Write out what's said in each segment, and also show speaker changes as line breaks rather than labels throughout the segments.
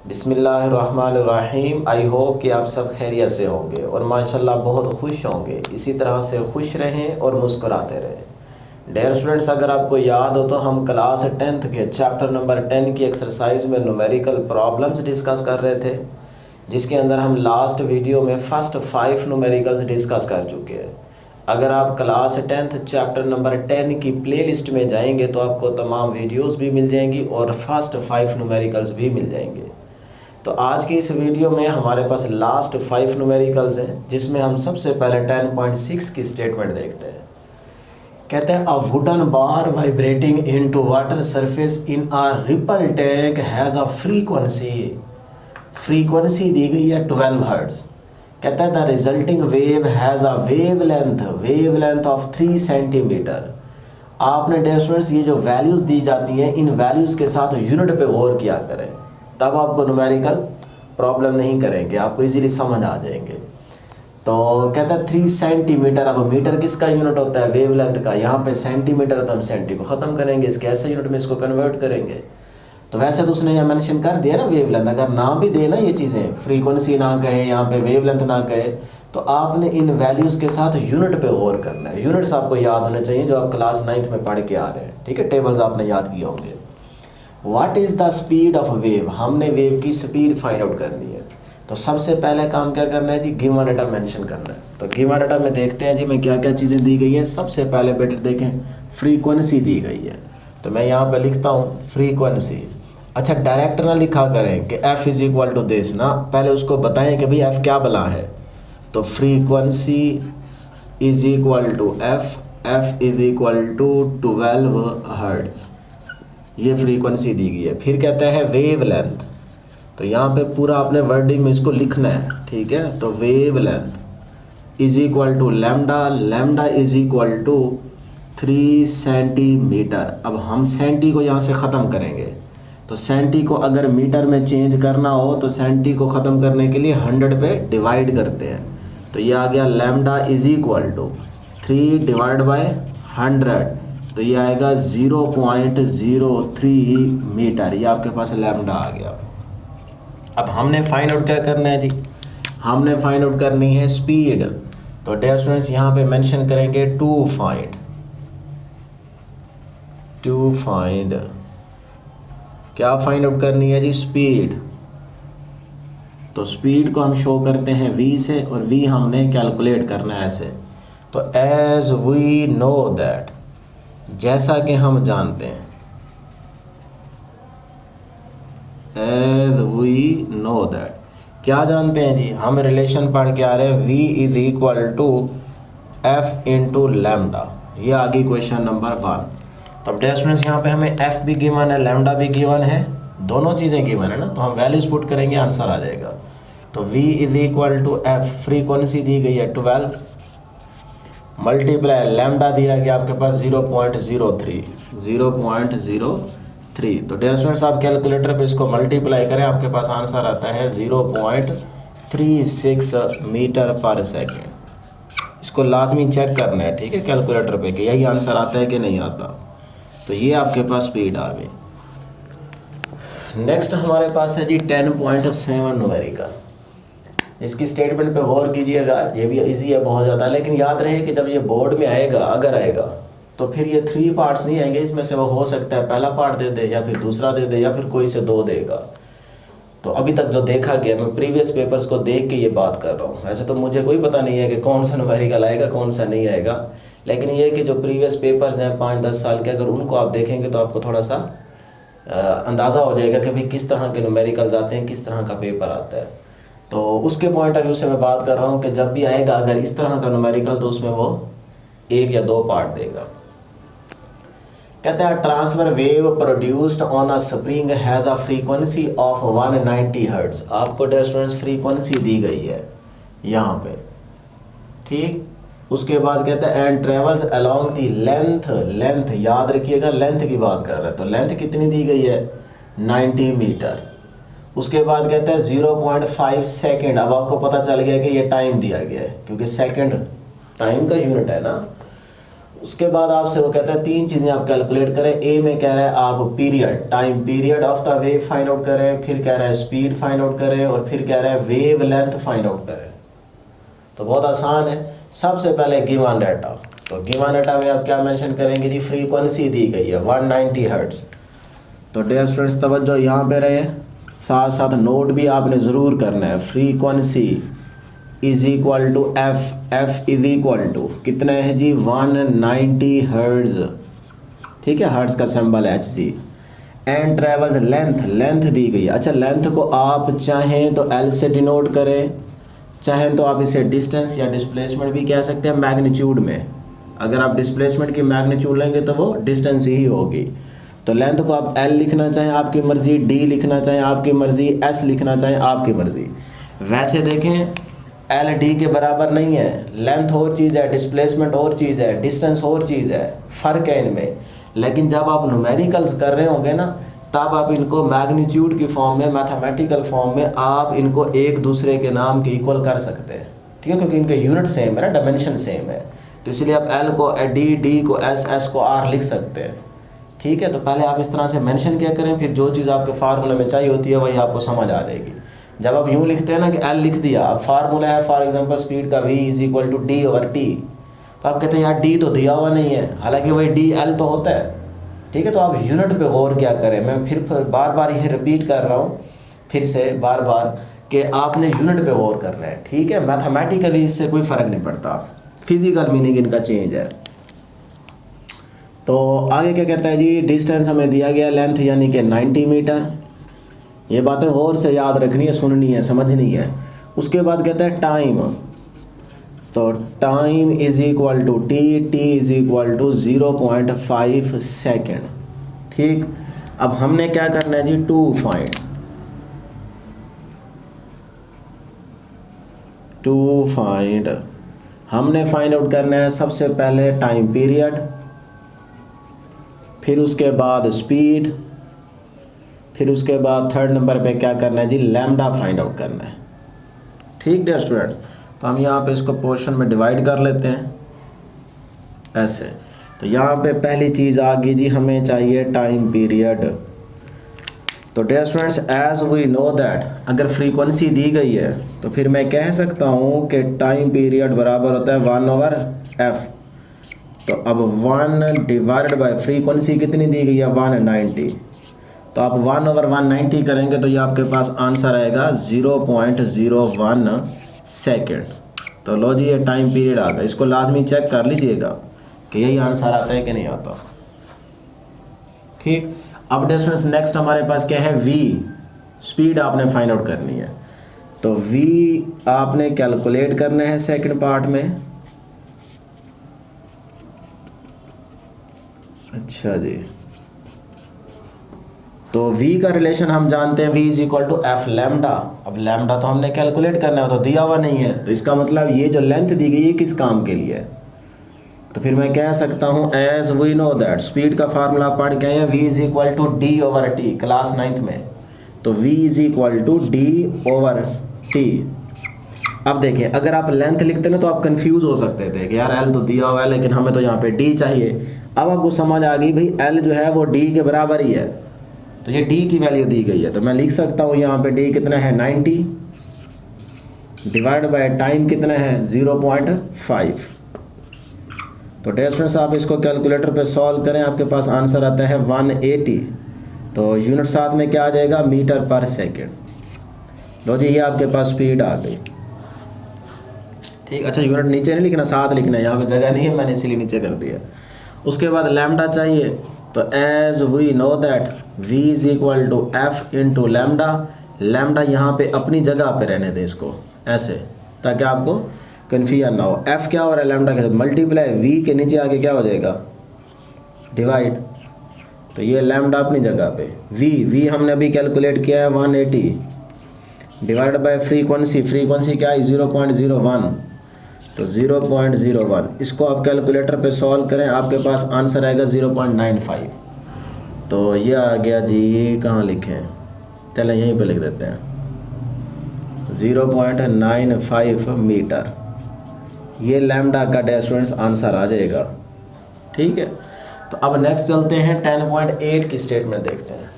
बिस्मिल्लाहिर्रहमानिर्रहीम। I hope कि आप सब खैरियत से होंगे और माशाल्लाह बहुत खुश होंगे। इसी तरह से खुश रहें और मुस्कुराते रहें। डियर स्टूडेंट्स, अगर आपको याद हो तो हम क्लास 10th के चैप्टर नंबर 10 की एक्सरसाइज में न्यूमेरिकल प्रॉब्लम्स डिस्कस कर रहे थे, जिसके अंदर हम लास्ट वीडियो में फ़र्स्ट 5 न्यूमेरिकल्स डिस्कस कर चुके हैं। अगर आप क्लास 10th चैप्टर नंबर 10 की प्लेलिस्ट में जाएंगे तो आपको तमाम वीडियोस भी मिल जाएंगी और फर्स्ट 5 न्यूमेरिकल्स भी मिल जाएंगे। तो आज की इस वीडियो में हमारे पास लास्ट 5 न्यूमेरिकल्स हैं, जिसमें हम सबसे पहले 10.6 की स्टेटमेंट देखते हैं। कहते हैं a wooden bar vibrating into water surface in a ripple tank has a frequency दी गई है 12 हर्ट्ज। कहता है the resulting wave has a wavelength of 3 centimetre. आपने डियर स्टूडेंट्स ये जो वैल्यूज़ दी जाती हैं, इन वैल्यूज़ के साथ यूनिट पे गौर किया करें, तब आपको न्यूमेरिकल प्रॉब्लम नहीं करेंगे, आपको इजीली समझ आ जाएंगे। तो कहता है 3 सेंटीमीटर। अब मीटर किसका यूनिट होता है? वेवलेंथ का। यहाँ पे सेंटीमीटर, तो हम सेंटी को ख़त्म करेंगे, इसके ऐसे यूनिट में इसको कन्वर्ट करेंगे। तो वैसे तो उसने यहाँ मेंशन कर दिया ना वेवलेंथ। अगर ना भी देना ये चीज़ें, फ्रीक्वेंसी ना कहे, यहाँ पे वेवलेंथ ना कहे, तो आपने इन वैल्यूज़ के साथ यूनिट पे गौर करना है। यूनिट्स आपको याद होने चाहिए जो आप क्लास 9th में पढ़ के आ रहे हैं, ठीक है। टेबल्स आपने याद किए होंगे। What is the speed of wave? हमने वेव की स्पीड फाइंड आउट करनी है। तो सबसे पहले काम क्या करना है जी? गिवन डाटा मेंशन करना है। तो गिवन डाटा में देखते हैं जी मैं क्या क्या चीज़ें दी गई हैं। सबसे पहले बेटे देखें, फ्रीक्वेंसी दी गई है, तो मैं यहाँ पे लिखता हूँ फ्रीक्वेंसी। अच्छा, डायरेक्ट ना लिखा करें कि F is equal to this, ना, पहले उसको बताएं कि भाई F क्या बला है। तो frequency is equal to F is equal to 12 hertz, ये फ्रीक्वेंसी दी गई है। फिर कहता है वेवलेंथ, तो यहाँ पे पूरा आपने वर्डिंग में इसको लिखना है, ठीक है। तो wavelength is equal to lambda is equal to 3 centimetre. अब हम सेंटी को यहाँ से ख़त्म करेंगे, तो सेंटी को अगर मीटर में चेंज करना हो तो सेंटी को ख़त्म करने के लिए 100 पे डिवाइड करते हैं। तो ये आ गया lambda is equal to 3 divide by 100, तो ये आएगा 0.03 मीटर। ये आपके पास लैम्डा आ गया। अब हमने फाइंड आउट क्या करना है जी? हमने फाइंड आउट करनी है स्पीड। तो डियर स्टूडेंट्स यहाँ पे मेंशन करेंगे टू फाइंड क्या फाइंड आउट करनी है जी? स्पीड। तो स्पीड को हम शो करते हैं v से, और v हमने कैलकुलेट करना है ऐसे। तो एज वी नो दैट, जैसा कि हम जानते हैं, एज वी नो दैट, क्या जानते हैं जी? हम रिलेशन पढ़ के आ रहे हैं v is equal to f into lambda. ये आ गई क्वेश्चन नंबर 1। तो अब डियर स्टूडेंट्स यहाँ पे हमें f भी गिवन है, लैम्डा भी गिवन है, दोनों चीज़ें गिवन है ना, तो हम वैल्यूज पुट करेंगे, आंसर आ जाएगा। तो v is equal to f, frequency दी गई है 12, मल्टीप्लाई लैम्डा दिया गया आपके पास 0.03। तो डियर स्टूडेंट्स आप कैलकुलेटर पे इसको मल्टीप्लाई करें, आपके पास आंसर आता है 0.36 मीटर पर सेकेंड। इसको लाजमी चेक करना है, ठीक है, कैलकुलेटर पे कि यही आंसर आता है कि नहीं आता। तो ये आपके पास स्पीड आ गई। नेक्स्ट हमारे पास है जी 10.7 न्यूमेरिकल। इसकी स्टेटमेंट पे गौर कीजिएगा, ये भी इजी है बहुत ज़्यादा, लेकिन याद रहे कि जब ये बोर्ड में आएगा, अगर आएगा, तो फिर ये 3 पार्ट्स नहीं आएंगे, इसमें से वो हो सकता है पहला पार्ट दे दे, या फिर दूसरा दे दे, या फिर कोई से 2 देगा। तो अभी तक जो देखा गया, मैं प्रीवियस पेपर्स को देख के ये बात कर रहा हूँ। वैसे तो मुझे कोई पता नहीं है कि कौन सा न्यूमेरिकल आएगा, कौन सा नहीं आएगा, लेकिन ये कि जो प्रीवियस पेपर्स हैं 5-10 साल के, अगर उनको आप देखेंगे तो आपको थोड़ा सा अंदाज़ा हो जाएगा कि भाई किस तरह के न्यूमेरिकल्स आते हैं, किस तरह का पेपर आता है। तो उसके पॉइंट ऑफ व्यू से मैं बात कर रहा हूँ कि जब भी आएगा अगर इस तरह का न्यूमेरिकल, तो उसमें वो 1 या 2 पार्ट देगा। कहता है transfer wave produced on a spring has a frequency of 190 hertz. आपको डियर स्टूडेंट्स फ्रीक्वेंसी दी गई है यहाँ पे, ठीक। उसके बाद कहता है and travels along the length, याद रखिएगा लेंथ की बात कर रहे हैं, तो लेंथ कितनी दी गई है? 90 मीटर। उसके बाद कहता है 0.5 सेकेंड। अब आपको पता चल गया कि ये टाइम दिया गया है, क्योंकि सेकेंड टाइम का यूनिट है ना। उसके बाद आपसे वो कहता है 3 चीज़ें आप कैलकुलेट करें। ए में कह रहा है आप period, time period of the wave find out करें, फिर कह रहा है स्पीड फाइंड आउट करें, और फिर कह रहा है वेव लेंथ फाइंड आउट करें। तो बहुत आसान है। सबसे पहले गिवन डाटा, तो गिवन डाटा में आप क्या मेंशन करेंगे जी, फ्रीक्वेंसी दी गई है 190 हर्ट्ज। तो डियर स्टूडेंट्स तवज्जो यहाँ पे रहे, साथ साथ नोट भी आपने ज़रूर करना है। Frequency is equal to F is equal to कितना है जी 190 हर्ट्ज, ठीक है, हर्ट्ज का सिंबल है HZ। एंड ट्रेवल्स लेंथ दी गई है। अच्छा, लेंथ को आप चाहें तो L से डिनोट करें, चाहें तो आप इसे डिस्टेंस या डिस्प्लेसमेंट भी कह सकते हैं मैग्नीट्यूड में। अगर आप डिस्प्लेसमेंट की मैग्नीट्यूड लेंगे तो वो डिस्टेंस ही होगी। तो लेंथ को आप L लिखना चाहें आपकी मर्ज़ी, D लिखना चाहें आपकी मर्ज़ी, S लिखना चाहें आपकी मर्ज़ी। वैसे देखें L D के बराबर नहीं है, लेंथ और चीज़ है, डिस्प्लेसमेंट और चीज़ है, डिस्टेंस और चीज़ है, फ़र्क है इनमें। लेकिन जब आप न्यूमेरिकल्स कर रहे होंगे ना, तब आप इनको मैग्नीट्यूड की फॉर्म में, मैथमेटिकल फॉर्म में आप इनको एक दूसरे के नाम के इक्वल कर सकते हैं, ठीक है, क्योंकि इनके यूनिट सेम है ना, डायमेंशन सेम है। तो इसलिए आप L को D को S को R लिख सकते हैं, ठीक है। तो पहले आप इस तरह से मेंशन किया करें, फिर जो चीज़ आपके फार्मूले में चाहिए होती है वही आपको समझ आ जाएगी। जब आप यूँ लिखते हैं ना कि L लिख दिया, अब फार्मूला है फॉर एग्जांपल स्पीड का V is equal to D/T, तो आप कहते हैं यार D तो दिया हुआ नहीं है, हालांकि वही DL तो होता है, ठीक है। तो आप यूनिट पे गौर क्या करें, मैं फिर बार बार ये रिपीट कर रहा हूँ फिर से बार बार कि आपने यूनिट पे गौर करना है, ठीक है। मैथमेटिकली इससे कोई फ़र्क नहीं पड़ता, फिजिकल मीनिंग इनका चेंज है। तो आगे क्या कहता है जी, डिस्टेंस हमें दिया गया लेंथ यानी कि 90 मीटर। ये बातें गौर से याद रखनी है, सुननी है, समझनी है। उसके बाद कहता है टाइम, तो time is equal to T is equal to 0.5 second, ठीक। अब हमने क्या करना है जी, टू फाइंड हमने फाइंड आउट करना है सबसे पहले टाइम पीरियड, फिर उसके बाद स्पीड, फिर उसके बाद थर्ड नंबर पे क्या करना है जी, लैम्डा फाइंड आउट करना है, ठीक डियर स्टूडेंट्स। तो हम यहाँ पे इसको पोर्शन में डिवाइड कर लेते हैं ऐसे। तो यहाँ पे पहली चीज़ आ गई जी, हमें चाहिए टाइम पीरियड। तो dear students as we know that अगर फ्रीक्वेंसी दी गई है तो फिर मैं कह सकता हूँ कि टाइम पीरियड बराबर होता है 1/f। तो अब 1 डिवाइडेड बाय फ्रीक्वेंसी कितनी दी गई है 190, तो आप 1/190 करेंगे तो ये आपके पास आंसर आएगा 0.01 सेकेंड। तो लो जी ये टाइम पीरियड आ गया, इसको लाजमी चेक कर लीजिएगा कि यही आंसर आता है कि नहीं आता, ठीक। अब डिस्टेंस नेक्स्ट हमारे पास क्या है, v, स्पीड आपने फाइंड आउट करनी है। तो v आपने कैलकुलेट करना है सेकंड पार्ट में। अच्छा जी, तो v का रिलेशन हम जानते हैं, v is equal to F lambda. अब लैम्डा तो हमने कैलकुलेट करना है, तो दिया हुआ नहीं है, तो इसका मतलब ये जो लेंथ दी गई है किस काम के लिए है। तो फिर मैं कह सकता हूँ as we know that, speed का फार्मूला पढ़ के आए, v is equal to D/T class 9th में। तो v is equal to D/T। अब देखिए अगर आप लेंथ लिखते ना तो आप कंफ्यूज हो सकते थे कि यार L तो दिया हुआ है लेकिन हमें तो यहाँ पे D चाहिए। अब आपको समझ आ गई भाई L जो है वो D के बराबर ही है, तो ये D की वैल्यू दी गई है। तो मैं लिख सकता हूँ यहाँ पे D कितना है 90 डिवाइड बाय टाइम कितना है 0.5। तो डियर स्टूडेंट्स आप इसको कैलकुलेटर पे सॉल्व करें, आपके पास आंसर आता है 180। तो यूनिट साथ में क्या आ जाएगा, मीटर पर सेकेंड। लो जी ये आपके पास स्पीड आ गई, ठीक। अच्छा यूनिट नीचे नहीं लिखना, साथ लिखना है, यहाँ पे जगह नहीं है मैंने इसीलिए नीचे कर दिया। उसके बाद लैम्डा चाहिए, तो as we know that v is equal to F into lambda. Lambda यहाँ पे अपनी जगह पे रहने दें इसको ऐसे, ताकि आपको कन्फ्यूजन ना हो। f क्या हो रहा है, लैम्डा के साथ मल्टीप्लाई, v के नीचे आके क्या हो जाएगा डिवाइड। तो ये लैम्डा अपनी जगह पे, v हमने अभी कैलकुलेट किया है 180 डिवाइड बाय फ्रीक्वेंसी क्या है 0.01, तो 0.01 इसको आप कैलकुलेटर पे सॉल्व करें, आपके पास आंसर आएगा 0.95। तो ये आ गया जी, ये कहाँ लिखें, चलें यहीं पे लिख देते हैं 0.95 मीटर। ये लैम्डा का डियर स्टूडेंट्स आंसर आ जाएगा। ठीक है। तो अब नेक्स्ट चलते हैं 10.8 की स्टेटमेंट देखते हैं।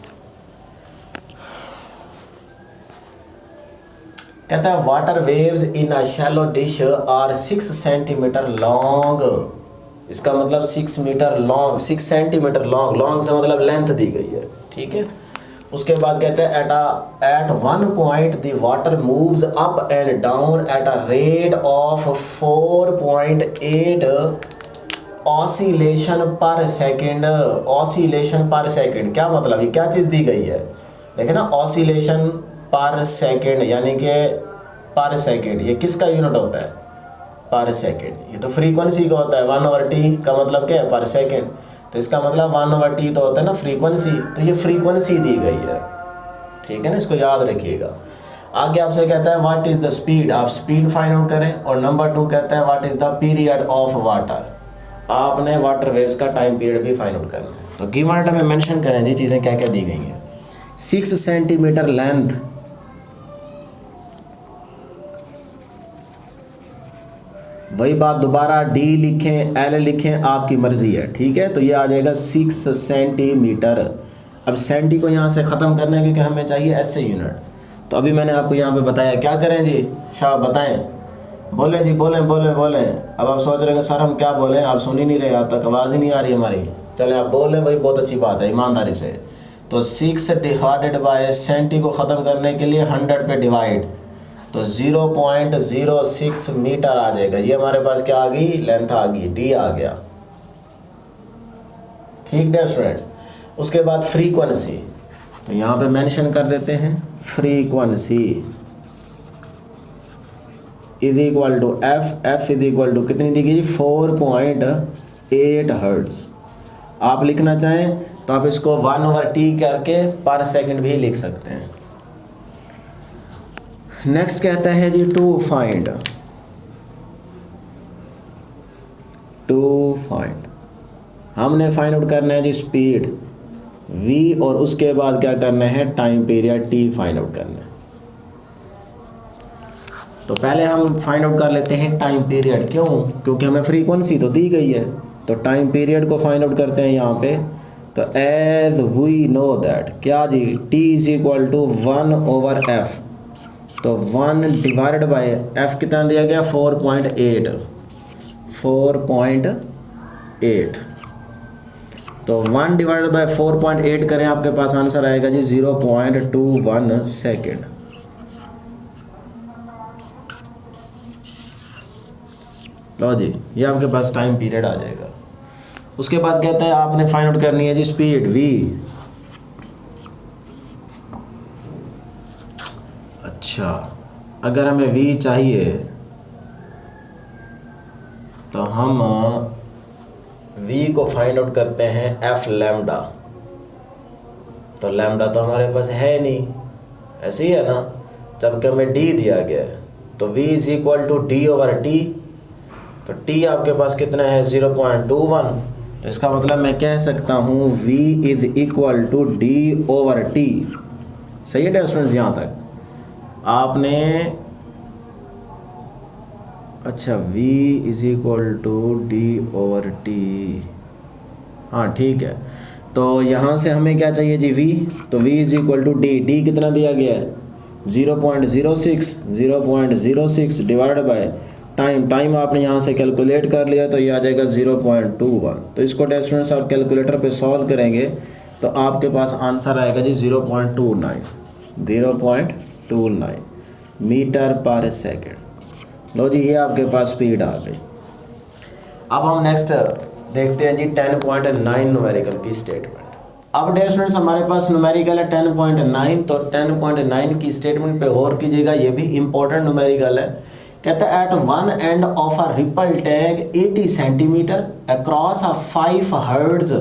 कहता है water waves in a shallow dish are 6 centimetre long. इसका मतलब 6 metre long, 6 centimetre long, long से मतलब लेंथ दी गई है, ठीक है। उसके बाद कहते हैं at one point the water moves up and down at a rate of 4.8 oscillation per second. Oscillation per second क्या मतलब, ये क्या चीज़ दी गई है, देखे ना, ऑसिलेशन पर सेकेंड यानी कि पर सेकेंड, ये किसका यूनिट होता है, पर सेकेंड। ये तो फ्रीक्वेंसी का होता है, 1/t का मतलब क्या है, पर सेकेंड। तो इसका मतलब 1/t तो होता है ना फ्रीक्वेंसी, तो ये फ्रीक्वेंसी दी गई है, ठीक है ना, इसको याद रखिएगा। आगे आपसे कहता है व्हाट इज़ द स्पीड, आप स्पीड फाइंड आउट करें। और नंबर 2 कहता है what is the period of water, आपने वाटर वेव्स का टाइम पीरियड भी फाइंड आउट करना है। तो कीवर्ड में मेंशन करें जी चीज़ें क्या क्या दी गई हैं। 6 सेंटीमीटर लेंथ, वही बात दोबारा, डी लिखें एल लिखें आपकी मर्जी है, ठीक है। तो ये आ जाएगा 6 सेंटीमीटर। अब सेंटी को यहाँ से ख़त्म करना है क्योंकि हमें चाहिए ऐसे यूनिट। तो अभी मैंने आपको यहाँ पे बताया, क्या करें जी शाह बताएं, बोलें जी, बोलें बोलें बोलें। अब आप सोच रहे हैं सर हम क्या बोलें, आप सुन ही नहीं रहे, आप तक आवाज़ ही नहीं आ रही हमारी। चले आप बोलें भाई, बहुत अच्छी बात है, ईमानदारी से। तो 6 डिवाइडेड बाय सेंटी को ख़त्म करने के लिए 100 पे डिवाइड, तो 0.06 मीटर आ जाएगा। ये हमारे पास क्या आ गई, लेंथ आ गई, डी आ गया, ठीक है स्टूडेंट्स। उसके बाद फ्रीक्वेंसी, तो यहाँ पे मेंशन कर देते हैं frequency is equal to F is equal to कितनी दी गई, 4.8 हर्ट्ज। आप लिखना चाहें तो आप इसको 1/t करके पर सेकंड भी लिख सकते हैं। नेक्स्ट कहता है जी टू फाइंड, हमने फाइंड आउट करना है जी स्पीड v, और उसके बाद क्या करना है, time period t find out करना है। तो पहले हम फाइंड आउट कर लेते हैं टाइम पीरियड, क्यों, क्योंकि हमें फ्रीक्वेंसी तो दी गई है। तो टाइम पीरियड को फाइंड आउट करते हैं यहाँ पे। तो एज वी नो दैट क्या जी, t is equal to 1/f, तो 1 डिवाइडेड बाय f कितना दिया गया, 4.8, तो 1 डिवाइडेड बाय 4.8 करें, आपके पास आंसर आएगा जी 0.21 सेकेंड। लो जी, ये आपके पास टाइम पीरियड आ जाएगा। उसके बाद कहता है आपने फाइंड आउट करनी है जी स्पीड v। अच्छा, अगर हमें v चाहिए तो हम v को फाइंड आउट करते हैं f लैम्डा। तो लैम्डा तो हमारे पास है नहीं, ऐसे ही है ना, जबकि हमें d दिया गया है। तो v is equal to d/t, तो t आपके पास कितना है, 0.21। तो इसका मतलब मैं कह सकता हूँ v is equal to d/t। सही है स्टूडेंट्स, यहाँ तक आपने, अच्छा v is equal to d/t, हाँ ठीक है। तो यहाँ से हमें क्या चाहिए जी v, तो v is equal to d कितना दिया गया है, 0.06 डिवाइडेड बाय टाइम आपने यहाँ से कैलकुलेट कर लिया, तो ये आ जाएगा 0.21। तो इसको स्टूडेंट्स आप कैलकुलेटर पे सॉल्व करेंगे तो आपके पास आंसर आएगा जी 0.29 मीटर पर सेकेंड। लो जी, ये आपके पास स्पीड आ गई। अब हम नेक्स्ट देखते हैं जी 10.9 न्यूमेरिकल की स्टेटमेंट। अब डियर स्टूडेंट्स हमारे पास न्यूमेरिकल है 10.9, तो 10.9 की स्टेटमेंट पे गौर कीजिएगा, ये भी इंपॉर्टेंट न्यूमेरिकल है। कहता है at one end of a ripple tank 80 centimetre across a 5 hertz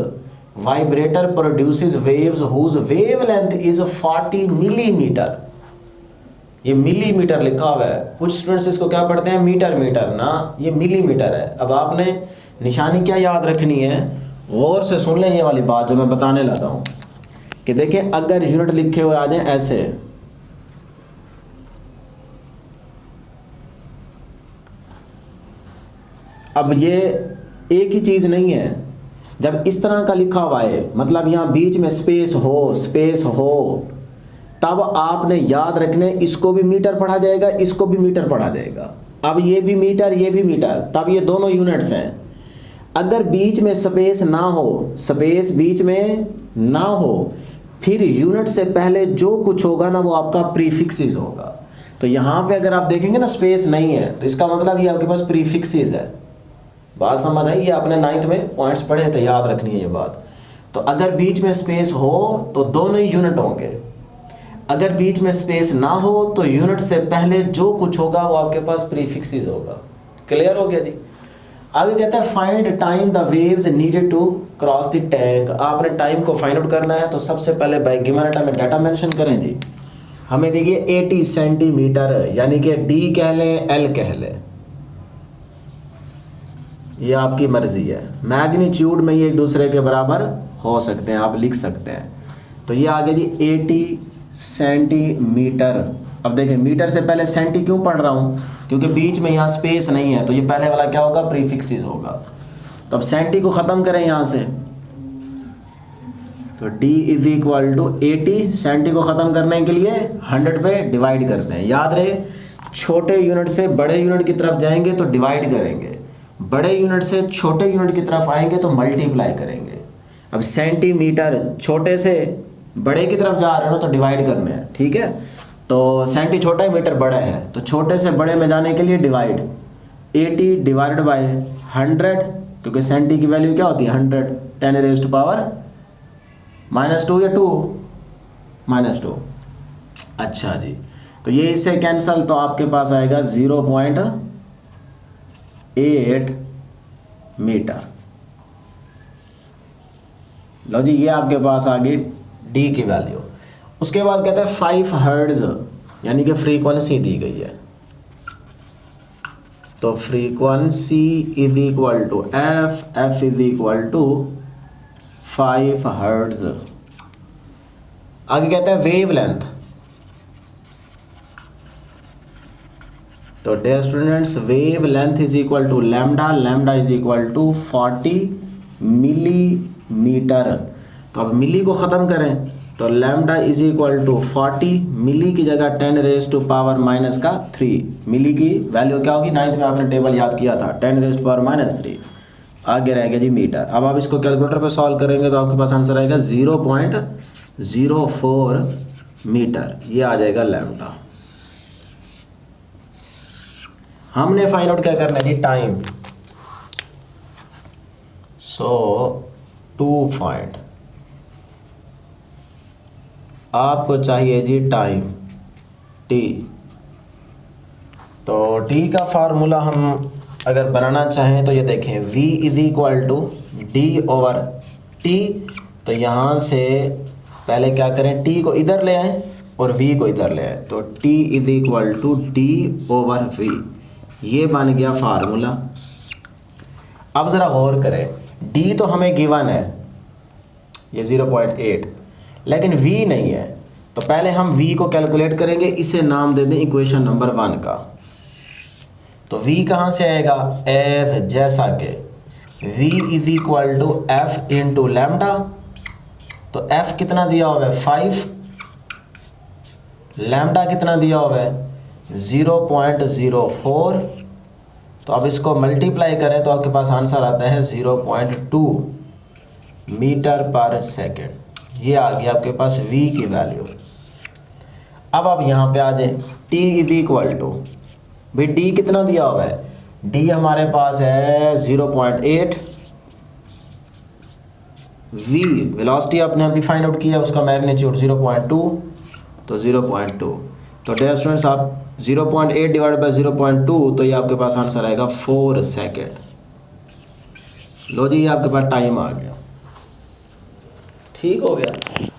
vibrator produces waves whose wavelength is 40 millimetre. ये मिलीमीटर लिखा हुआ है, कुछ स्टूडेंट्स इसको क्या पढ़ते हैं मीटर ना, ये मिलीमीटर है। अब आपने निशानी क्या याद रखनी है, गौर से सुन लें ये वाली बात जो मैं बताने लगा हूँ, कि देखिए अगर यूनिट लिखे हुए आ जाए ऐसे, अब ये एक ही चीज़ नहीं है, जब इस तरह का लिखा हुआ है, मतलब यहाँ बीच में स्पेस हो, तब आपने याद रखने इसको भी मीटर पढ़ा जाएगा, इसको भी मीटर पढ़ा जाएगा। अब ये भी मीटर, ये भी मीटर, तब ये दोनों यूनिट्स हैं। अगर बीच में स्पेस ना हो, स्पेस बीच में ना हो, फिर यूनिट से पहले जो कुछ होगा ना वो आपका प्रीफिक्सेस होगा। तो यहाँ पे अगर आप देखेंगे ना स्पेस नहीं है, तो इसका मतलब ये आपके पास प्रीफिक्सेस है। बात समझ आई? ये आपने 9th में पॉइंट्स पढ़े थे, याद रखनी है ये बात। तो अगर बीच में स्पेस हो तो दोनों ही यूनिट होंगे, अगर बीच में स्पेस ना हो तो यूनिट से पहले जो कुछ होगा वो आपके पास प्रीफिक्सेस होगा। क्लियर हो गया जी? आगे कहता है find time the waves needed to cross the tank. आपने टाइम को फाइंड आउट करना है, तो सबसे पहले बाय गिवन में डाटा मेंशन करें जी। हमें देखिए 80 सेंटीमीटर, यानी कि डी कह लें, एल कह लें, ये आपकी मर्जी है। मैग्नीट्यूड में ये एक दूसरे के बराबर हो सकते हैं, आप लिख सकते हैं। तो ये आगे जी 80 सेंटीमीटर। अब देखें मीटर से पहले सेंटी क्यों पढ़ रहा हूँ, क्योंकि बीच में यहाँ स्पेस नहीं है, तो ये पहले वाला क्या होगा, प्रीफिक्सेस होगा। तो अब सेंटी को ख़त्म करें यहाँ से, तो d is equal to 80, centi को ख़त्म करने के लिए 100 पे डिवाइड करते हैं। याद रहे, छोटे यूनिट से बड़े यूनिट की तरफ जाएंगे तो डिवाइड करेंगे, बड़े यूनिट से छोटे यूनिट की तरफ आएंगे तो मल्टीप्लाई करेंगे। अब सेंटीमीटर छोटे से बड़े की तरफ जा रहे हो तो डिवाइड करने हैं, ठीक है। तो सेंटी छोटा है, मीटर बड़ा है, तो छोटे से बड़े में जाने के लिए डिवाइड 80 डिवाइडेड बाय 100, क्योंकि सेंटी की वैल्यू क्या होती है 100, 10 रेज़ टू पावर -2 या 2 -2। अच्छा जी, तो ये इससे कैंसल, तो आपके पास आएगा 0.8 मीटर। लो जी, ये आपके पास आ गई डी की वैल्यू। उसके बाद कहते हैं 5 हर्ट्ज, यानी कि फ्रीक्वेंसी दी गई है, तो frequency is equal to F is equal to 5 hertz. आगे कहते हैं वेव लेंथ, तो dear students wavelength is equal to lambda, lambda is equal to 40 millimetre. तो अब मिली को ख़त्म करें, तो lambda is equal to 40, milli की जगह 10 रेज़ टू पावर -3। मिली की वैल्यू क्या होगी, 9th में आपने टेबल याद किया था, 10 रेज़ टू पावर -3। आगे रहेगा जी मीटर। अब आप इसको कैलकुलेटर पे सॉल्व करेंगे तो आपके पास आंसर आएगा 0.04 मीटर, ये आ जाएगा लैम्डा। हमने फाइंड आउट क्या करना है जी, टाइम। सो 2 फाइंड, आपको चाहिए जी टाइम t। तो t का फार्मूला हम अगर बनाना चाहें तो ये देखें, v is equal to d/t। तो यहाँ से पहले क्या करें, t को इधर ले आएँ और v को इधर ले आएँ, तो t is equal to d/v, ये बन गया फार्मूला। अब ज़रा गौर करें, d तो हमें गिवन है ये 0.8, लेकिन v नहीं है, तो पहले हम v को कैलकुलेट करेंगे, इसे नाम दे दें इक्वेशन नंबर 1 का। तो v कहाँ से आएगा, एज जैसा कि v is equal to F into lambda. तो f कितना दिया हुआ है 5, लैम्डा कितना दिया हुआ है 0.04। तो अब इसको मल्टीप्लाई करें तो आपके पास आंसर आता है 0.2 मीटर पर सेकेंड। ये आ गया आपके पास v की वैल्यू। अब आप यहाँ पे आ जाए, t इज इक्वल टू, भाई d कितना दिया हुआ है, d हमारे पास है 0.8, v वेलोसिटी आपने अभी फाइंड आउट किया, उसका मैग्नीट्यूड 0.2, तो 0.2। तो डियर स्टूडेंट्स आप 0.8 डिवाइड बाय 0.2, तो ये आपके पास आंसर आएगा 4 सेकेंड। लो जी, ये आपके पास टाइम आ गया, ठीक हो गया।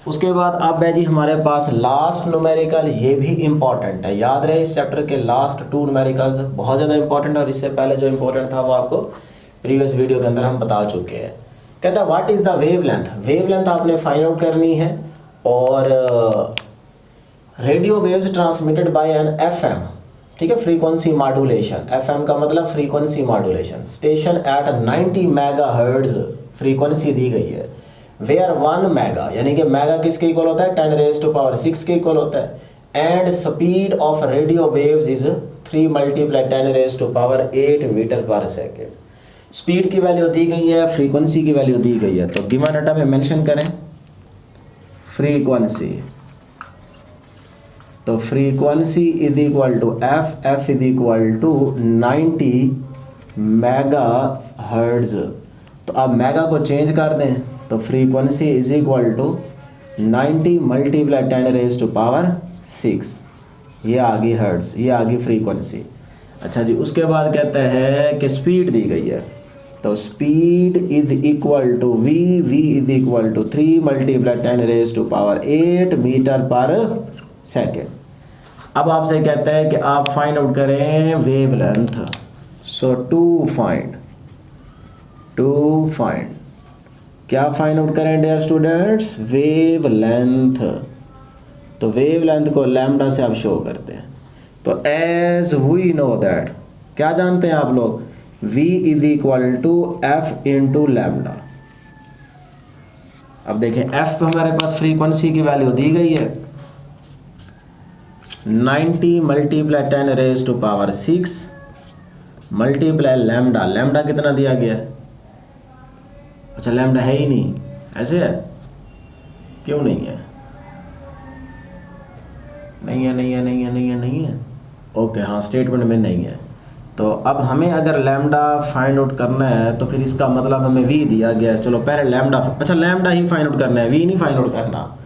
उसके बाद अब है जी हमारे पास लास्ट न्यूमेरिकल, ये भी इम्पॉर्टेंट है, याद रहे इस चैप्टर के लास्ट 2 न्यूमेरिकल्स बहुत ज़्यादा इंपॉर्टेंट है, और इससे पहले जो इम्पोर्टेंट था वो आपको प्रीवियस वीडियो के अंदर हम बता चुके हैं। कहता है what is the wavelength, wavelength आपने फाइंड आउट करनी है। और radio waves transmitted by an FM, ठीक है, फ्रीक्वेंसी मॉड्यूलेशन, FM का मतलब frequency modulation, station at 90 megahertz frequency दी गई है, वेयर 1 मेगा, यानी कि मेगा किसके इक्वल होता है 10⁻⁶ के इक्वल होता है, and speed of radio waves is 3 × 10⁸ metre per second. Speed की वैल्यू दी गई है, फ्रीक्वेंसी की वैल्यू दी गई है, तो गिवन डाटा में मेंशन करें फ्रीक्वेंसी, तो frequency is equal to F is equal to 90 mega hertz. तो आप मेगा को चेंज कर दें तो फ्रीक्वेंसी इज इक्वल टू 90 × 10⁻⁶, ये आ गई हर्ट्ज, ये आ गई फ्रीक्वेंसी। अच्छा जी, उसके बाद कहता है कि स्पीड दी गई है, तो speed is equal to V is equal to 3 × 10⁸ metre per second. अब आपसे कहता है कि आप फाइंड आउट करें वेवलेंथ, सो टू फाइंड क्या फाइंड आउट करें डियर स्टूडेंट्स, वेवलेंथ। तो वेवलेंथ को लैम्डा से आप शो करते हैं, तो एज वी नो दैट, क्या जानते हैं आप लोग, v is equal to F into lambda. अब देखें f पे हमारे पास फ्रीक्वेंसी की वैल्यू दी गई है 90 × 10⁻⁶ मल्टीप्लाई लैम्डा, लैम्डा कितना दिया गया है, अच्छा लैम्डा है ही नहीं, ऐसे है, क्यों नहीं है, नहीं है, ओके हाँ स्टेटमेंट में नहीं है। तो अब हमें अगर लैम्डा फाइंड आउट करना है तो फिर इसका मतलब हमें वी दिया गया है, चलो पहले लैम्डा, अच्छा लैम्डा ही फाइंड आउट करना है, वी नहीं फाइंड आउट करना,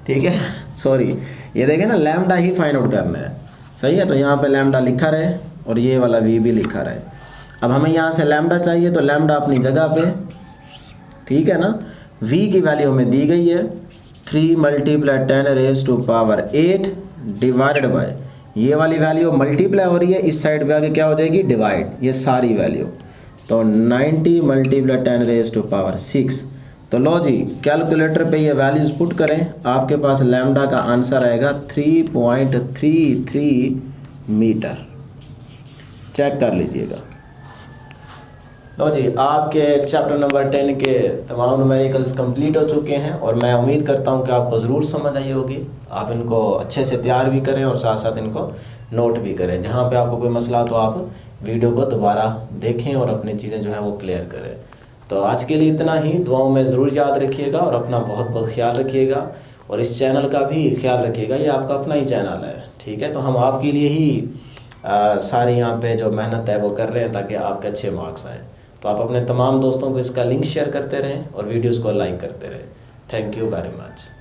ठीक है सॉरी, ये देखें ना लैम्डा ही फाइंड आउट करना है, सही है। तो यहाँ पे लैम्डा लिखा रहे और ये वाला वी भी लिखा रहे। अब हमें यहाँ से लैम्डा चाहिए, तो लैम्डा अपनी जगह पे, ठीक है ना। वी की वैल्यू हमें दी गई है 3 × 10⁸ डिवाइडेड बाय, ये वाली वैल्यू मल्टीप्लाई हो रही है, इस साइड पे आके क्या हो जाएगी डिवाइड, ये सारी वैल्यू, तो 90 × 10⁻⁶। तो लो जी कैलकुलेटर पे ये वैल्यूज पुट करें, आपके पास लैम्डा का आंसर आएगा 3.33 मीटर, चेक कर लीजिएगा। लो जी, आपके चैप्टर नंबर 10 के तमाम न्यूमेरिकल्स कंप्लीट हो चुके हैं और मैं उम्मीद करता हूं कि आपको ज़रूर समझ आई होगी। आप इनको अच्छे से तैयार भी करें और साथ साथ इनको नोट भी करें। जहां पे आपको कोई मसला हो तो आप वीडियो को दोबारा देखें और अपनी चीज़ें जो है वो क्लियर करें। तो आज के लिए इतना ही, दुआओं में ज़रूर याद रखिएगा और अपना बहुत बहुत ख्याल रखिएगा, और इस चैनल का भी ख्याल रखिएगा, ये आपका अपना ही चैनल है, ठीक है। तो हम आपके लिए ही सारी यहाँ पे जो मेहनत है वो कर रहे हैं ताकि आपके अच्छे मार्क्स आएँ। तो आप अपने तमाम दोस्तों को इसका लिंक शेयर करते रहें और वीडियोस को लाइक करते रहें। Thank you very much.